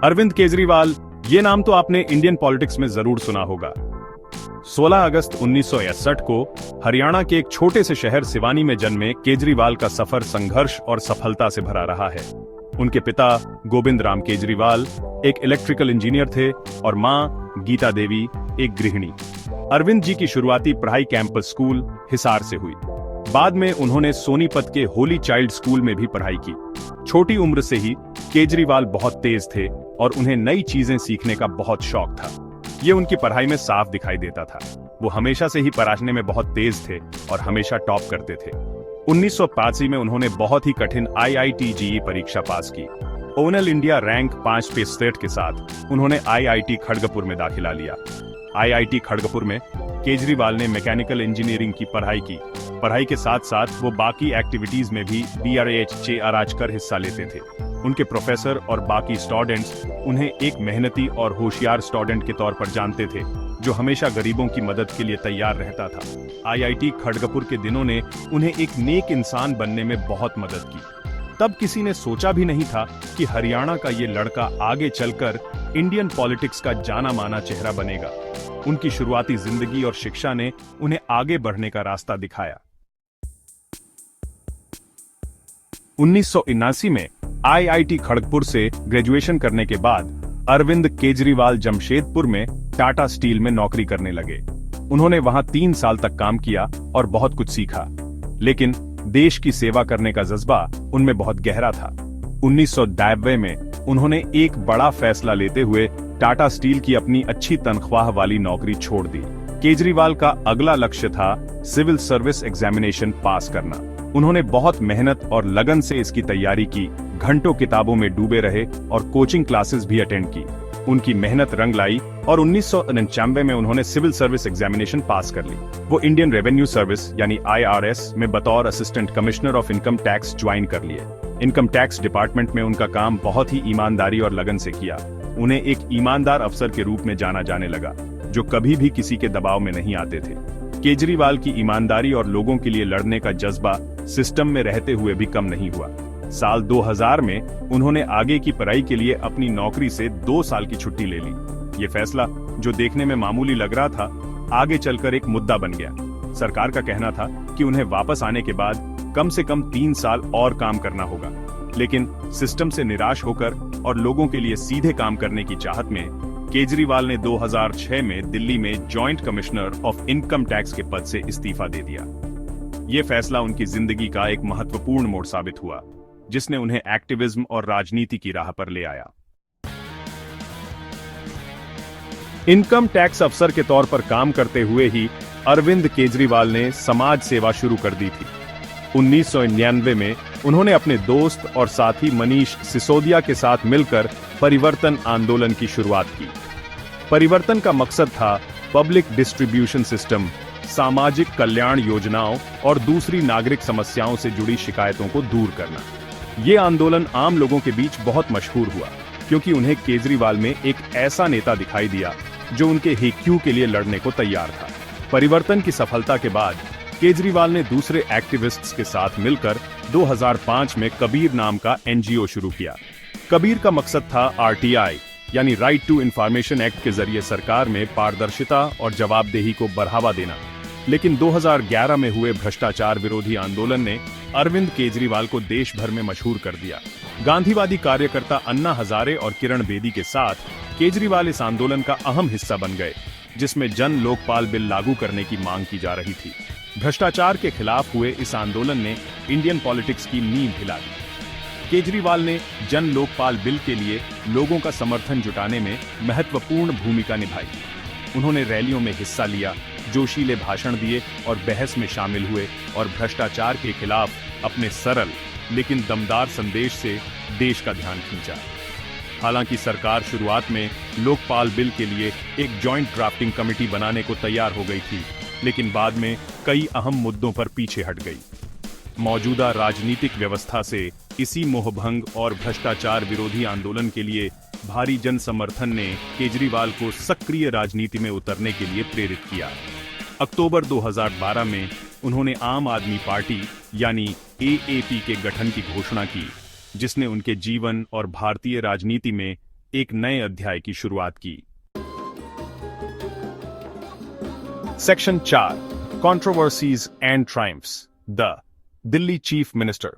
अरविंद केजरीवाल, ये नाम तो आपने इंडियन पॉलिटिक्स में जरूर सुना होगा। 16 अगस्त 1961 को हरियाणा के एक छोटे से शहर सिवानी में जन्मे केजरीवाल का सफर संघर्ष और सफलता से भरा रहा है। उनके पिता गोविंद राम केजरीवाल एक इलेक्ट्रिकल इंजीनियर थे और मां गीता देवी एक गृहिणी। अरविंद जी की शुरुआती पढ़ाई कैंपस स्कूल हिसार से हुई। बाद में उन्होंने सोनीपत के होली चाइल्ड स्कूल में भी पढ़ाई की। छोटी उम्र से ही केजरीवाल बहुत तेज थे और उन्हें नई चीजें सीखने का बहुत शौक था। ये उनकी पढ़ाई में साफ दिखाई देता था। वो हमेशा से ही पढ़ाने में बहुत तेज थे और हमेशा टॉप करते थे। 1985 में उन्होंने बहुत ही कठिन IIT JEE परीक्षा पास की। ऑल इंडिया रैंक 5 पे स्टेट के साथ उन्होंने IIT खड़गपुर में दाखिला लिया। IIT खड़गपुर में केजरीवाल ने मैकेनिकल इंजीनियरिंग की पढ़ाई की। पढ़ाई के साथ साथ वो बाकी एक्टिविटीज में भी BRHJ कर हिस्सा लेते थे। उनके प्रोफेसर और बाकी स्टूडेंट्स उन्हें एक मेहनती और होशियार स्टूडेंट के तौर पर जानते थे, जो हमेशा गरीबों की मदद के लिए तैयार रहता था। IIT खड़गपुर के दिनों ने उन्हें एक नेक इंसान बनने में बहुत मदद की। तब किसी ने सोचा भी नहीं था कि हरियाणा का ये लड़का आगे चलकर इंडियन पॉलिटिक्स का जाना माना चेहरा बनेगा। उनकी शुरुआती जिंदगी और शिक्षा ने उन्हें आगे बढ़ने का रास्ता दिखाया। 1979 में IIT खड़गपुर से ग्रेजुएशन करने के बाद अरविंद केजरीवाल जमशेदपुर में टाटा स्टील में नौकरी करने लगे। उन्होंने वहां 3 साल तक काम किया और बहुत कुछ सीखा, लेकिन देश की सेवा करने का जज्बा उनमें बहुत गहरा था। 1992 में उन्होंने एक बड़ा फैसला लेते हुए टाटा स्टील की अपनी अच्छी तनख्वाह वाली नौकरी छोड़ दी। केजरीवाल का अगला लक्ष्य था सिविल सर्विस एग्जामिनेशन पास करना। उन्होंने बहुत मेहनत और लगन से इसकी तैयारी की, घंटों किताबों में डूबे रहे और कोचिंग क्लासेस भी अटेंड की। उनकी मेहनत रंग लाई और 1999 में उन्होंने सिविल सर्विस एग्जामिनेशन पास कर ली। वो इंडियन रेवेन्यू सर्विस यानी IRS में बतौर assistant commissioner of income tax join कर लिए। इनकम टैक्स डिपार्टमेंट में उनका काम बहुत ही ईमानदारी और लगन से किया। उन्हें एक ईमानदार अफसर के रूप में जाना जाने लगा, जो कभी भी किसी के दबाव में नहीं आते थे। केजरीवाल की ईमानदारी और लोगों के लिए लड़ने का जज्बा सिस्टम में रहते हुए भी कम नहीं हुआ। साल 2000 में उन्होंने आगे की पढ़ाई के लिए अपनी नौकरी से 2 साल की छुट्टी ले ली। ये फैसला, जो देखने में मामूली लग रहा था, आगे चलकर एक मुद्दा बन गया। सरकार का कहना था कि उन्हें वापस आने के बाद कम से कम 3 साल और काम करना होगा, लेकिन सिस्टम से निराश होकर और लोगों के लिए सीधे काम करने की चाहत में केजरीवाल ने 2006 में दिल्ली में joint commissioner of income tax के पद से इस्तीफा दे दिया। ये फैसला उनकी जिंदगी का एक महत्वपूर्ण मोड़ साबित हुआ, जिसने उन्हें एक्टिविज्म और राजनीति की राह पर ले आया। इनकम टैक्स अफसर के तौर पर काम करते हुए ही अरविंद केजरीवाल ने समाज सेवा शुरू कर दी थी। 1999 में उन्होंने अपने दोस्त और साथी मनीष सिसोदिया के साथ मिलकर परिवर्तन आंदोलन की शुरुआत की। परिवर्तन का मकसद था पब्लिक डिस्ट्रीब्यूशन सिस्टम, सामाजिक कल्याण योजनाओं और दूसरी नागरिक समस्याओं से जुड़ी शिकायतों को दूर करना। ये आंदोलन आम लोगों के बीच बहुत मशहूर हुआ, क्योंकि उन्हें केजरीवाल में एक ऐसा नेता दिखाई दिया जो उनके हित के लिए लड़ने को तैयार था। परिवर्तन की सफलता के बाद केजरीवाल ने दूसरे एक्टिविस्ट्स के साथ मिलकर 2005 में कबीर नाम का NGO शुरू किया। कबीर का मकसद था RTI यानी राइट टू इंफॉर्मेशन एक्ट के जरिए सरकार में पारदर्शिता और जवाबदेही को बढ़ावा देना। लेकिन 2011 में हुए भ्रष्टाचार विरोधी आंदोलन ने अरविंद केजरीवाल को देश भर में मशहूर कर दिया। गांधीवादी कार्यकर्ता अन्ना हजारे और किरण बेदी के साथ केजरीवाल इस आंदोलन का अहम हिस्सा बन गए, जिसमें जन लोकपाल बिल लागू करने की मांग की जा रही थी। भ्रष्टाचार के खिलाफ हुए इस आंदोलन ने इंडियन पॉलिटिक्स की नींव हिला दी। केजरीवाल ने जन लोकपाल बिल के लिए लोगों का समर्थन जुटाने में महत्वपूर्ण भूमिका निभाई। उन्होंने रैलियों में हिस्सा लिया, जोशीले भाषण दिए और बहस में शामिल हुए और भ्रष्टाचार के खिलाफ अपने सरल लेकिन दमदार संदेश से देश का ध्यान खींचा। हालांकि सरकार शुरुआत में लोकपाल बिल के लिए एक जॉइंट ड्राफ्टिंग कमेटी बनाने को तैयार हो गई थी, लेकिन बाद में कई अहम मुद्दों पर पीछे हट गई। मौजूदा राजनीतिक व्यवस्था से इसी मोहभंग और भ्रष्टाचार विरोधी आंदोलन के लिए भारी जन समर्थन ने केजरीवाल को सक्रिय राजनीति में उतरने के लिए प्रेरित किया। अक्टूबर 2012 में उन्होंने आम आदमी पार्टी यानी AAP के गठन की घोषणा की, जिसने उनके जीवन और भारतीय राजनीति में एक नए अध्याय की शुरुआत की। Section 4 controversies and triumphs. The Delhi chief minister.